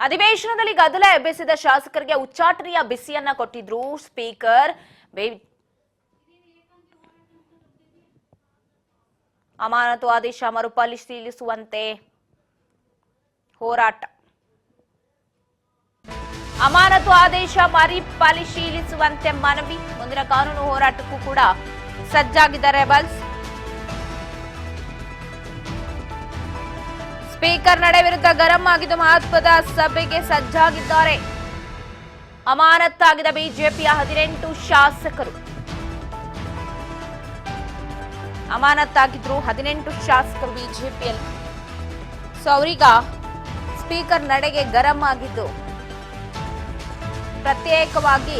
ಅಧಿವೇಶನದಲ್ಲಿ ಗದ್ದಲ ಎಬ್ಬಿಸಿದ ಶಾಸಕರಿಗೆ ಉಚ್ಚಾಟನೆಯ ಬಿಸಿಯನ್ನ ಕೊಟ್ಟಿದ್ರು ಸ್ಪೀಕರ್. ಅಮಾನತು ಆದೇಶ ಮರುಪರಿಶೀಲಿಸುವಂತೆ ಹೋರಾಟ. ಅಮಾನತು ಆದೇಶ ಮರುಪರಿಶೀಲಿಸುವಂತೆ ಮನವಿ. ಮುಂದಿನ ಕಾನೂನು ಹೋರಾಟಕ್ಕೂ ಕೂಡ ಸಜ್ಜಾಗಿದ್ದಾರೆ ರೆಬಲ್ಸ್. ಸ್ಪೀಕರ್ ನಡೆ ವಿರುದ್ಧ ಗರಂ ಆಗಿದ್ದು ಮಹತ್ವದ ಸಭೆಗೆ ಸಜ್ಜಾಗಿದ್ದಾರೆ. ಅಮಾನತ್ತಾಗಿದ್ದ ಬಿಜೆಪಿಯ 18 ಶಾಸಕರು ಅಮಾನತ್ತಾಗಿದ್ರು. 18 ಶಾಸಕರು ಬಿಜೆಪಿಯಲ್ಲಿ. ಸೊ ಅವರೀಗ ಸ್ಪೀಕರ್ ನಡೆಗೆ ಗರಂ ಆಗಿದ್ದು ಪ್ರತ್ಯೇಕವಾಗಿ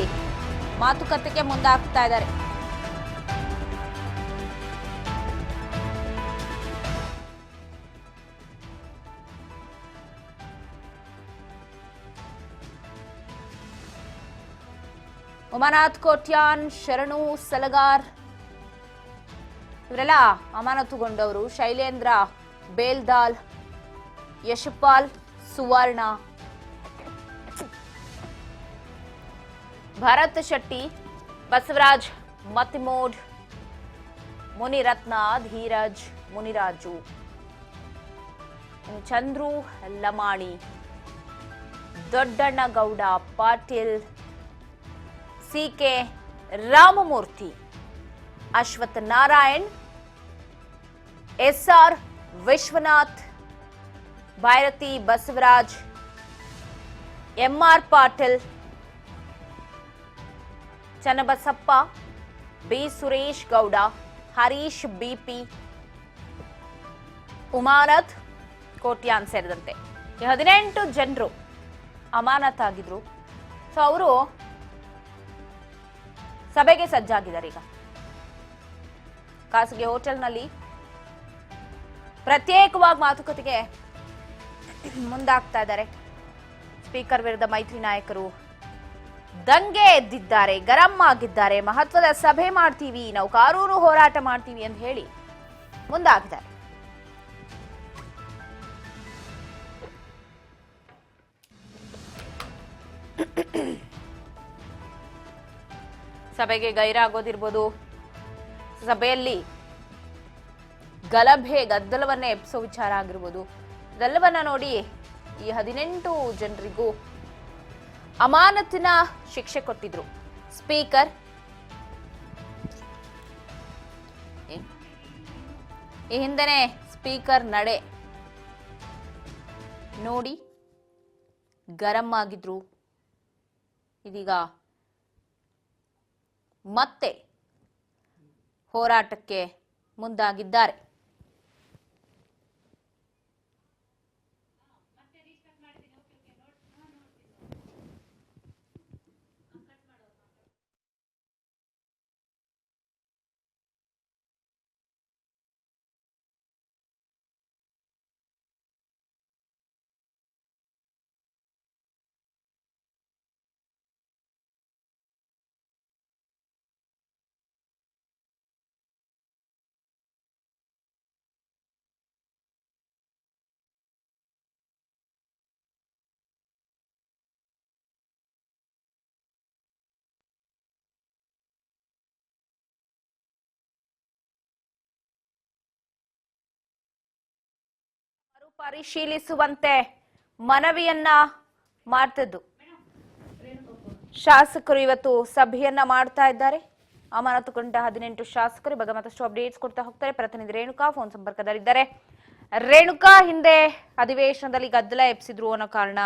ಮಾತುಕತೆಗೆ ಮುಂದಾಗ್ತಾ ಇದ್ದಾರೆ. ಉಮಾನಾಥ್ ಕೋಟ್ಯಾನ್, ಶರಣು ಸಲಗಾರ್ ಇವರೆಲ್ಲ ಅಮಾನತುಗೊಂಡವರು. Shailendra Beldale, Yashpal Suvarna, Bharat Shetty, Basavaraj Matimod, Munirathna, Dheeraj Muniraju, Chandru Lamani, Doddannagouda Patil, C K Ramamurthy, Ashwath Narayan, S R Vishwanath, Byrathi Basavaraj, M R Patil, Channabasappa, B Suresh Gowda, Harish B P, Umanath Kotian ಸೇರಿದಂತೆ 18 ಜನರು ಅಮಾನತಾಗಿದ್ರು. ಸೊ ಅವರು ಸಭೆಗೆ ಸಜ್ಜಾಗಿದ್ದಾರೆ. ಈಗ ಖಾಸಗಿ ಹೋಟೆಲ್ನಲ್ಲಿ ಪ್ರತ್ಯೇಕವಾಗಿ ಮಾತುಕತೆಗೆ ಮುಂದಾಗ್ತಾ ಇದ್ದಾರೆ. ಸ್ಪೀಕರ್ ವಿರುದ್ಧ ಮೈತ್ರಿ ನಾಯಕರು ದಂಗೆ ಎದ್ದಿದ್ದಾರೆ, ಗರಂ ಆಗಿದ್ದಾರೆ. ಮಹತ್ವದ ಸಭೆ ಮಾಡ್ತೀವಿ, ನಾವು ಕಾನೂನು ಹೋರಾಟ ಮಾಡ್ತೀವಿ ಅಂತ ಹೇಳಿ ಮುಂದಾಗಿದ್ದಾರೆ. ಸಭೆಗೆ ಗೈರಾಗೋದಿರ್ಬೋದು, ಸಭೆಯಲ್ಲಿ ಗಲಭೆ ಗದ್ದಲವನ್ನೇ ಎಬ್ಬಿಸೋ ವಿಚಾರ ಆಗಿರ್ಬೋದು, ಇದೆಲ್ಲವನ್ನ ನೋಡಿ ಈ 18 ಜನರಿಗೂ ಅಮಾನತಿನ ಶಿಕ್ಷೆ ಕೊಟ್ಟಿದ್ರು ಸ್ಪೀಕರ್. ಈ ಹಿಂದೆನೆ ಸ್ಪೀಕರ್ ನಡೆ ನೋಡಿ ಗರಂ ಆಗಿದ್ರು. ಇದೀಗ ಮತ್ತೆ ಹೋರಾಟಕ್ಕೆ ಮುಂದಾಗಿದ್ದಾರೆ. ಪರಿಶೀಲಿಸುವಂತೆ ಮನವಿಯನ್ನ ಮಾಡ್ತಿದ್ದು ಶಾಸಕರು ಇವತ್ತು ಸಭೆಯನ್ನ ಮಾಡ್ತಾ ಇದ್ದಾರೆ. ಅಮಾನತುಗೊಂಡ 18 ಶಾಸಕರು ಬಗ್ಗೆ ಮತ್ತಷ್ಟು ಅಪ್ಡೇಟ್ಸ್ ಕೊಡ್ತಾ ಹೋಗ್ತಾರೆ. ಪ್ರತಿನಿಧಿ ರೇಣುಕಾ ಫೋನ್ ಸಂಪರ್ಕದಲ್ಲಿದ್ದಾರೆ. ರೇಣುಕಾ, ಹಿಂದೆ ಅಧಿವೇಶನದಲ್ಲಿ ಗದ್ದಲ ಎಬ್ಸಿದ್ರು ಅನ್ನೋ ಕಾರಣ,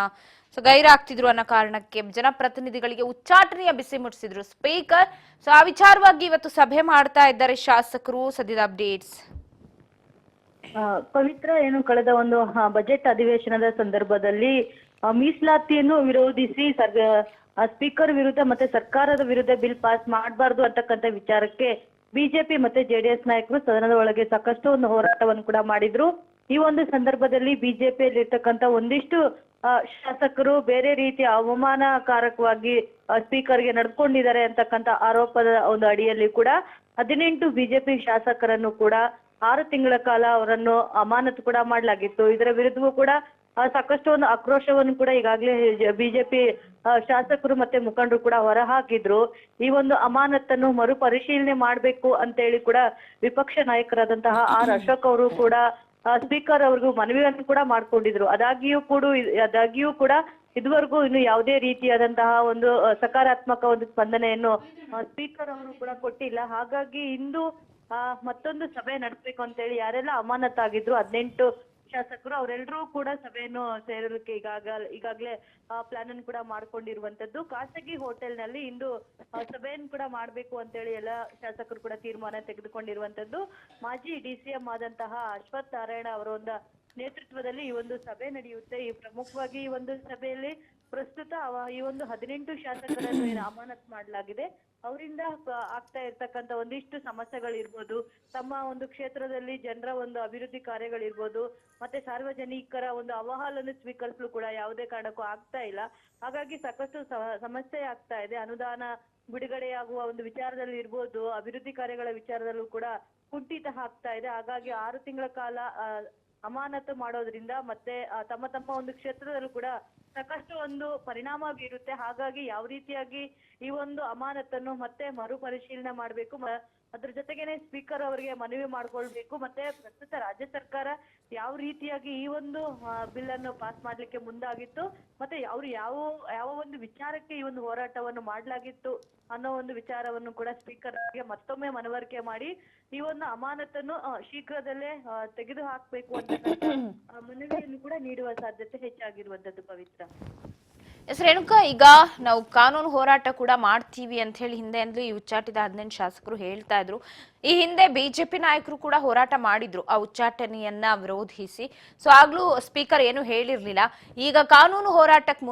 ಗೈರಾಗ್ತಿದ್ರು ಅನ್ನೋ ಕಾರಣಕ್ಕೆ ಜನಪ್ರತಿನಿಧಿಗಳಿಗೆ ಉಚ್ಚಾಟನೆಯ ಬಿಸಿ ಮುಟ್ಟಿಸಿದ್ರು ಸ್ಪೀಕರ್. ಸೊ ಆ ವಿಚಾರವಾಗಿ ಇವತ್ತು ಸಭೆ ಮಾಡ್ತಾ ಇದ್ದಾರೆ ಶಾಸಕರು. ಸದ್ಯದ ಅಪ್ಡೇಟ್ಸ್. ಪವಿತ್ರ, ಏನು ಕಳೆದ ಒಂದು ಬಜೆಟ್ ಅಧಿವೇಶನದ ಸಂದರ್ಭದಲ್ಲಿ ಮೀಸಲಾತಿಯನ್ನು ವಿರೋಧಿಸಿ ಸ್ಪೀಕರ್ ವಿರುದ್ಧ ಮತ್ತೆ ಸರ್ಕಾರದ ವಿರುದ್ಧ ಬಿಲ್ ಪಾಸ್ ಮಾಡಬಾರ್ದು ಅಂತಕ್ಕಂಥ ವಿಚಾರಕ್ಕೆ ಬಿಜೆಪಿ ಮತ್ತೆ ಜೆಡಿಎಸ್ ನಾಯಕರು ಸದನದ ಒಳಗೆ ಸಾಕಷ್ಟು ಒಂದು ಹೋರಾಟವನ್ನು ಕೂಡ ಮಾಡಿದ್ರು. ಈ ಒಂದು ಸಂದರ್ಭದಲ್ಲಿ ಬಿಜೆಪಿಯಲ್ಲಿ ಇರ್ತಕ್ಕಂಥ ಒಂದಿಷ್ಟು ಶಾಸಕರು ಬೇರೆ ರೀತಿಯ ಅವಮಾನಕಾರಕವಾಗಿ ಸ್ಪೀಕರ್ಗೆ ನಡ್ಕೊಂಡಿದ್ದಾರೆ ಅಂತಕ್ಕಂಥ ಆರೋಪದ ಒಂದು ಅಡಿಯಲ್ಲಿ ಕೂಡ 18 ಬಿಜೆಪಿ ಶಾಸಕರನ್ನು ಕೂಡ 6 ತಿಂಗಳ ಕಾಲ ಅವರನ್ನು ಅಮಾನತು ಕೂಡ ಮಾಡಲಾಗಿತ್ತು. ಇದರ ವಿರುದ್ಧವೂ ಕೂಡ ಸಾಕಷ್ಟು ಒಂದು ಆಕ್ರೋಶವನ್ನು ಕೂಡ ಈಗಾಗಲೇ ಬಿಜೆಪಿ ಶಾಸಕರು ಮತ್ತೆ ಮುಖಂಡರು ಕೂಡ ಹೊರಹಾಕಿದ್ರು. ಈ ಒಂದು ಅಮಾನತನ್ನು ಮರುಪರಿಶೀಲನೆ ಮಾಡ್ಬೇಕು ಅಂತ ಹೇಳಿ ಕೂಡ ವಿಪಕ್ಷ ನಾಯಕರಾದಂತಹ ಆರ್ ಅಶೋಕ್ ಅವರು ಕೂಡ ಸ್ಪೀಕರ್ ಅವ್ರಿಗೂ ಮನವಿಯನ್ನು ಕೂಡ ಮಾಡ್ಕೊಂಡಿದ್ರು. ಆದಾಗ್ಯೂ ಕೂಡ ಇದುವರೆಗೂ ಇನ್ನು ಯಾವುದೇ ರೀತಿಯಾದಂತಹ ಒಂದು ಸಕಾರಾತ್ಮಕ ಒಂದು ಸ್ಪಂದನೆಯನ್ನು ಸ್ಪೀಕರ್ ಅವರು ಕೂಡ ಕೊಟ್ಟಿಲ್ಲ. ಹಾಗಾಗಿ ಇಂದು ಮತ್ತೊಂದು ಸಭೆ ನಡೆಸಬೇಕು ಅಂತ ಹೇಳಿ ಯಾರೆಲ್ಲ ಅಮಾನತಾಗಿದ್ರು 18 ಶಾಸಕರು ಅವರೆಲ್ಲರೂ ಕೂಡ ಸಭೆಯನ್ನು ಸೇರೋದಕ್ಕೆ ಈಗಾಗಲೇ ಪ್ಲಾನ್ ಅನ್ನು ಕೂಡ ಮಾಡ್ಕೊಂಡಿರುವಂತದ್ದು. ಖಾಸಗಿ ಹೋಟೆಲ್ ನಲ್ಲಿ ಇಂದು ಸಭೆಯನ್ನು ಕೂಡ ಮಾಡ್ಬೇಕು ಅಂತ ಹೇಳಿ ಎಲ್ಲ ಶಾಸಕರು ಕೂಡ ತೀರ್ಮಾನ ತೆಗೆದುಕೊಂಡಿರುವಂತದ್ದು. ಮಾಜಿ DCM ಆದಂತಹ ಅಶ್ವಥ್ ನಾರಾಯಣ ಅವರ ಒಂದು ನೇತೃತ್ವದಲ್ಲಿ ಈ ಒಂದು ಸಭೆ ನಡೆಯುತ್ತೆ. ಈ ಪ್ರಮುಖವಾಗಿ ಈ ಒಂದು ಸಭೆಯಲ್ಲಿ ಪ್ರಸ್ತುತ ಈ ಒಂದು 18 ಶಾಸಕರನ್ನು ಏನು ಅಮಾನತ್ ಮಾಡಲಾಗಿದೆ ಅವರಿಂದ ಆಗ್ತಾ ಇರ್ತಕ್ಕಂಥ ಒಂದಿಷ್ಟು ಸಮಸ್ಯೆಗಳಿರ್ಬೋದು, ತಮ್ಮ ಒಂದು ಕ್ಷೇತ್ರದಲ್ಲಿ ಜನರ ಒಂದು ಅಭಿವೃದ್ಧಿ ಕಾರ್ಯಗಳಿರ್ಬೋದು, ಮತ್ತೆ ಸಾರ್ವಜನಿಕರ ಒಂದು ಅಹವಾಲನ್ನು ಸ್ವೀಕರಿಸಲು ಕೂಡ ಯಾವುದೇ ಕಾರಣಕ್ಕೂ ಆಗ್ತಾ ಇಲ್ಲ. ಹಾಗಾಗಿ ಸಾಕಷ್ಟು ಸಮಸ್ಯೆ ಆಗ್ತಾ ಇದೆ. ಅನುದಾನ ಬಿಡುಗಡೆಯಾಗುವ ಒಂದು ವಿಚಾರದಲ್ಲಿ ಇರ್ಬೋದು, ಅಭಿವೃದ್ಧಿ ಕಾರ್ಯಗಳ ವಿಚಾರದಲ್ಲೂ ಕೂಡ ಕುಂಠಿತ ಆಗ್ತಾ ಇದೆ. ಹಾಗಾಗಿ 6 ತಿಂಗಳ ಕಾಲ ಅಮಾನತು ಮಾಡೋದ್ರಿಂದ ಮತ್ತೆ ತಮ್ಮ ಒಂದು ಕ್ಷೇತ್ರದಲ್ಲೂ ಕೂಡ ಸಾಕಷ್ಟು ಒಂದು ಪರಿಣಾಮ ಬೀರುತ್ತೆ. ಹಾಗಾಗಿ ಯಾವ ರೀತಿಯಾಗಿ ಈ ಒಂದು ಅಮಾನತನ್ನು ಮತ್ತೆ ಮರುಪರಿಶೀಲನೆ ಮಾಡಬೇಕು, ಅದ್ರ ಜೊತೆಗೇನೆ ಸ್ಪೀಕರ್ ಅವರಿಗೆ ಮನವಿ ಮಾಡ್ಕೊಳ್ಬೇಕು. ಮತ್ತೆ ಪ್ರಸ್ತುತ ರಾಜ್ಯ ಸರ್ಕಾರ ಯಾವ ರೀತಿಯಾಗಿ ಈ ಒಂದು ಬಿಲ್ ಅನ್ನು ಪಾಸ್ ಮಾಡ್ಲಿಕ್ಕೆ ಮುಂದಾಗಿತ್ತು, ಮತ್ತೆ ಯಾವ ಒಂದು ವಿಚಾರಕ್ಕೆ ಈ ಒಂದು ಹೋರಾಟವನ್ನು ಮಾಡಲಾಗಿತ್ತು ಅನ್ನೋ ಒಂದು ವಿಚಾರವನ್ನು ಕೂಡ ಸ್ಪೀಕರ್ ಅವರಿಗೆ ಮತ್ತೊಮ್ಮೆ ಮನವರಿಕೆ ಮಾಡಿ ಈ ಒಂದು ಅಮಾನತನ್ನು ಶೀಘ್ರದಲ್ಲೇ ತೆಗೆದು ಹಾಕ್ಬೇಕು ಅಂತ ಮನವಿಯನ್ನು ಕೂಡ ನೀಡುವ ಸಾಧ್ಯತೆ ಹೆಚ್ಚಾಗಿರುವಂತದ್ದು. ಪವಿತ್ರ. ಎಸ್ ರೇಣುಕಾ, ಈಗ ನಾವು ಕಾನೂನು ಹೋರಾಟ ಕೂಡ ಮಾಡ್ತೀವಿ ಅಂತ ಹೇಳಿ ಹಿಂದೆಂದಲೂ ಈ ಉಚ್ಚಾಟಿತ 18 ಶಾಸಕರು ಹೇಳ್ತಾ ಇದ್ರು. ಈ ಹಿಂದೆ ಬಿಜೆಪಿ ನಾಯಕರು ಕೂಡ ಹೋರಾಟ ಮಾಡಿದ್ರು ಆ ಉಚ್ಚಾಟನೆಯನ್ನ ವಿರೋಧಿಸಿ. ಸೊ ಆಗ್ಲೂ ಸ್ಪೀಕರ್ ಏನು ಹೇಳಿರ್ಲಿಲ್ಲ. ಈಗ ಕಾನೂನು ಹೋರಾಟಕ್ಕೆ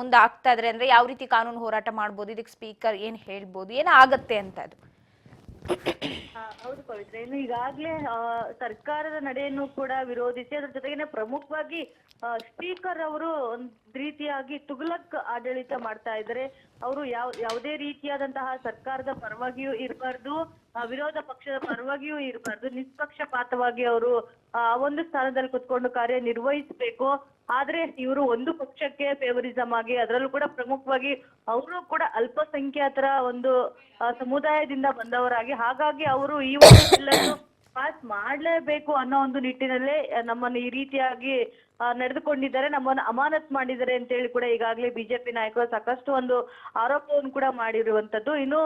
ಮುಂದೆ ಆಗ್ತಾ ಇದ್ರೆ ಅಂದ್ರೆ ಯಾವ ರೀತಿ ಕಾನೂನು ಹೋರಾಟ ಮಾಡ್ಬೋದು, ಇದಕ್ಕೆ ಸ್ಪೀಕರ್ ಏನ್ ಹೇಳ್ಬೋದು, ಏನಾಗತ್ತೆ ಅಂತ ಅದು? ಹೌದು ಪವಿತ್ರ, ಇನ್ನು ಈಗಾಗ್ಲೇ ಸರ್ಕಾರದ ನಡೆಯನ್ನು ಕೂಡ ವಿರೋಧಿಸಿ ಅದ್ರ ಜೊತೆಗೇನೆ ಪ್ರಮುಖವಾಗಿ ಸ್ಪೀಕರ್ ಅವರು ಒಂದ್ ರೀತಿಯಾಗಿ ತುಘಲಕ್ ಆಡಳಿತ ಮಾಡ್ತಾ ಇದ್ದಾರೆ. ಅವರು ಯಾವುದೇ ರೀತಿಯಾದಂತಹ ಸರ್ಕಾರದ ಪರವಾಗಿಯೂ ಇರಬಾರ್ದು, ವಿರೋಧ ಪಕ್ಷದ ಪರವಾಗಿಯೂ ಇರಬಾರ್ದು, ನಿಷ್ಪಕ್ಷಪಾತವಾಗಿ ಅವರು ಆ ಒಂದು ಸ್ಥಾನದಲ್ಲಿ ಕುತ್ಕೊಂಡು ಕಾರ್ಯ ನಿರ್ವಹಿಸಬೇಕು. ಆದ್ರೆ ಇವರು ಒಂದು ಪಕ್ಷಕ್ಕೆ ಫೇವರಿಸಮ್ ಆಗಿ, ಅದರಲ್ಲೂ ಕೂಡ ಪ್ರಮುಖವಾಗಿ ಅವರು ಕೂಡ ಅಲ್ಪಸಂಖ್ಯಾತರ ಒಂದು ಸಮುದಾಯದಿಂದ ಬಂದವರಾಗಿ, ಹಾಗಾಗಿ ಅವರು ಈ ಒಂದು ಬಿಲ್ ಅನ್ನು ಪಾಸ್ ಮಾಡ್ಲೇಬೇಕು ಅನ್ನೋ ಒಂದು ನಿಟ್ಟಿನಲ್ಲೇ ನಮ್ಮನ್ನು ಈ ರೀತಿಯಾಗಿ ನಡೆದುಕೊಂಡಿದ್ದಾರೆ, ನಮ್ಮನ್ನು ಅಮಾನತ್ ಮಾಡಿದ್ದಾರೆ ಅಂತ ಹೇಳಿ ಕೂಡ ಈಗಾಗಲೇ ಬಿಜೆಪಿ ನಾಯಕರು ಸಾಕಷ್ಟು ಒಂದು ಆರೋಪವನ್ನು ಕೂಡ ಮಾಡಿರುವಂತದ್ದು. ಇನ್ನು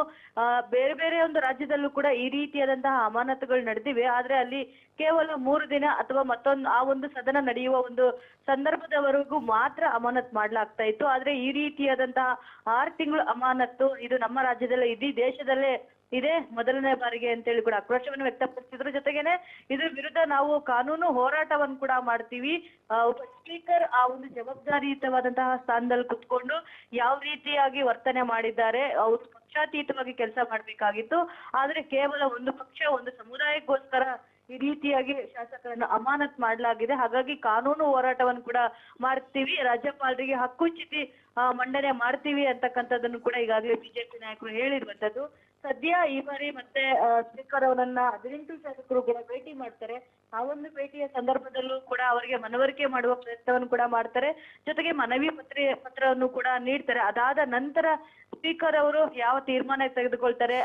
ಬೇರೆ ಬೇರೆ ಒಂದು ರಾಜ್ಯದಲ್ಲೂ ಕೂಡ ಈ ರೀತಿಯಾದಂತಹ ಅಮಾನತುಗಳು ನಡೆದಿವೆ. ಆದ್ರೆ ಅಲ್ಲಿ ಕೇವಲ 3 ದಿನ ಅಥವಾ ಮತ್ತೊಂದು ಆ ಒಂದು ಸದನ ನಡೆಯುವ ಒಂದು ಸಂದರ್ಭದವರೆಗೂ ಮಾತ್ರ ಅಮಾನತ್ ಮಾಡ್ಲಾಗ್ತಾ ಇತ್ತು. ಆದ್ರೆ ಈ ರೀತಿಯಾದಂತಹ 6 ತಿಂಗಳು ಅಮಾನತ್ತು ಇದು ನಮ್ಮ ರಾಜ್ಯದಲ್ಲೇ ಇಡೀ ದೇಶದಲ್ಲೇ ಇದೇ ಮೊದಲನೇ ಬಾರಿಗೆ ಅಂತ ಹೇಳಿ ಕೂಡ ಆಕ್ರೋಶವನ್ನು ವ್ಯಕ್ತಪಡಿಸಿದ್ರು. ಜೊತೆಗೇನೆ ಇದ್ರ ವಿರುದ್ಧ ನಾವು ಕಾನೂನು ಹೋರಾಟವನ್ನು ಕೂಡ ಮಾಡ್ತೀವಿ. ಒಬ್ಬ ಸ್ಪೀಕರ್ ಆ ಒಂದು ಜವಾಬ್ದಾರಿಯುತವಾದಂತಹ ಸ್ಥಾನದಲ್ಲಿ ಕುತ್ಕೊಂಡು ಯಾವ ರೀತಿಯಾಗಿ ವರ್ತನೆ ಮಾಡಿದ್ದಾರೆ, ಅವರು ಪಕ್ಷಾತೀತವಾಗಿ ಕೆಲಸ ಮಾಡ್ಬೇಕಾಗಿತ್ತು. ಆದ್ರೆ ಕೇವಲ ಒಂದು ಪಕ್ಷ ಒಂದು ಸಮುದಾಯಕ್ಕೋಸ್ಕರ ಈ ರೀತಿಯಾಗಿ ಶಾಸಕರನ್ನು ಅಮಾನತ್ ಮಾಡಲಾಗಿದೆ. ಹಾಗಾಗಿ ಕಾನೂನು ಹೋರಾಟವನ್ನು ಕೂಡ ಮಾಡ್ತೀವಿ, ರಾಜ್ಯಪಾಲರಿಗೆ ಹಕ್ಕುಚ್ಯುತಿ ಮಂಡನೆ ಮಾಡ್ತೀವಿ ಅಂತಕ್ಕಂಥದ್ದನ್ನು ಕೂಡ ಈಗಾಗಲೇ ಬಿಜೆಪಿ ನಾಯಕರು ಹೇಳಿರುವಂತದ್ದು. ಸದ್ಯ ಈ ಬಾರಿ ಮತ್ತೆ ಸ್ಪೀಕರ್ ಅವರನ್ನ 18 ಶಾಸಕರು ಕೂಡ ಭೇಟಿ ಮಾಡ್ತಾರೆ. ಆ ಒಂದು ಭೇಟಿಯ ಸಂದರ್ಭದಲ್ಲೂ ಕೂಡ ಅವರಿಗೆ ಮನವರಿಕೆ ಮಾಡುವ ಪ್ರಯತ್ನವನ್ನು ಕೂಡ ಮಾಡ್ತಾರೆ. ಜೊತೆಗೆ ಮನವಿ ಪತ್ರವನ್ನು ಕೂಡ ನೀಡ್ತಾರೆ. ಅದಾದ ನಂತರ ಸ್ಪೀಕರ್ ಅವರು ಯಾವ ತೀರ್ಮಾನ ತೆಗೆದುಕೊಳ್ತಾರೆ,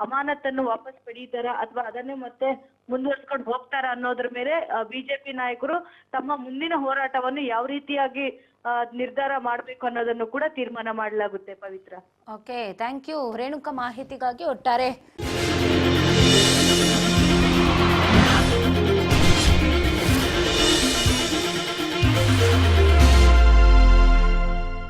ಅಮಾನತನ್ನು ವಾಪಸ್ ಪಡೀತಾರ ಅಥವಾ ಅದನ್ನೇ ಮತ್ತೆ ಮುಂದುವರ್ಸ್ಕೊಂಡು ಹೋಗ್ತಾರ ಅನ್ನೋದ್ರ ಮೇಲೆ ಬಿಜೆಪಿ ನಾಯಕರು ತಮ್ಮ ಮುಂದಿನ ಹೋರಾಟವನ್ನು ಯಾವ ರೀತಿಯಾಗಿ ನಿರ್ಧಾರ ಮಾಡಬೇಕು ಅನ್ನೋದನ್ನು ಕೂಡ ತೀರ್ಮಾನ ಮಾಡಲಾಗುತ್ತೆ. ಪವಿತ್ರ. ಓಕೆ, ಥ್ಯಾಂಕ್ ಯು ರೇಣುಕಾ ಮಾಹಿತಿಗಾಗಿ. ಒಟ್ಟಾರೆ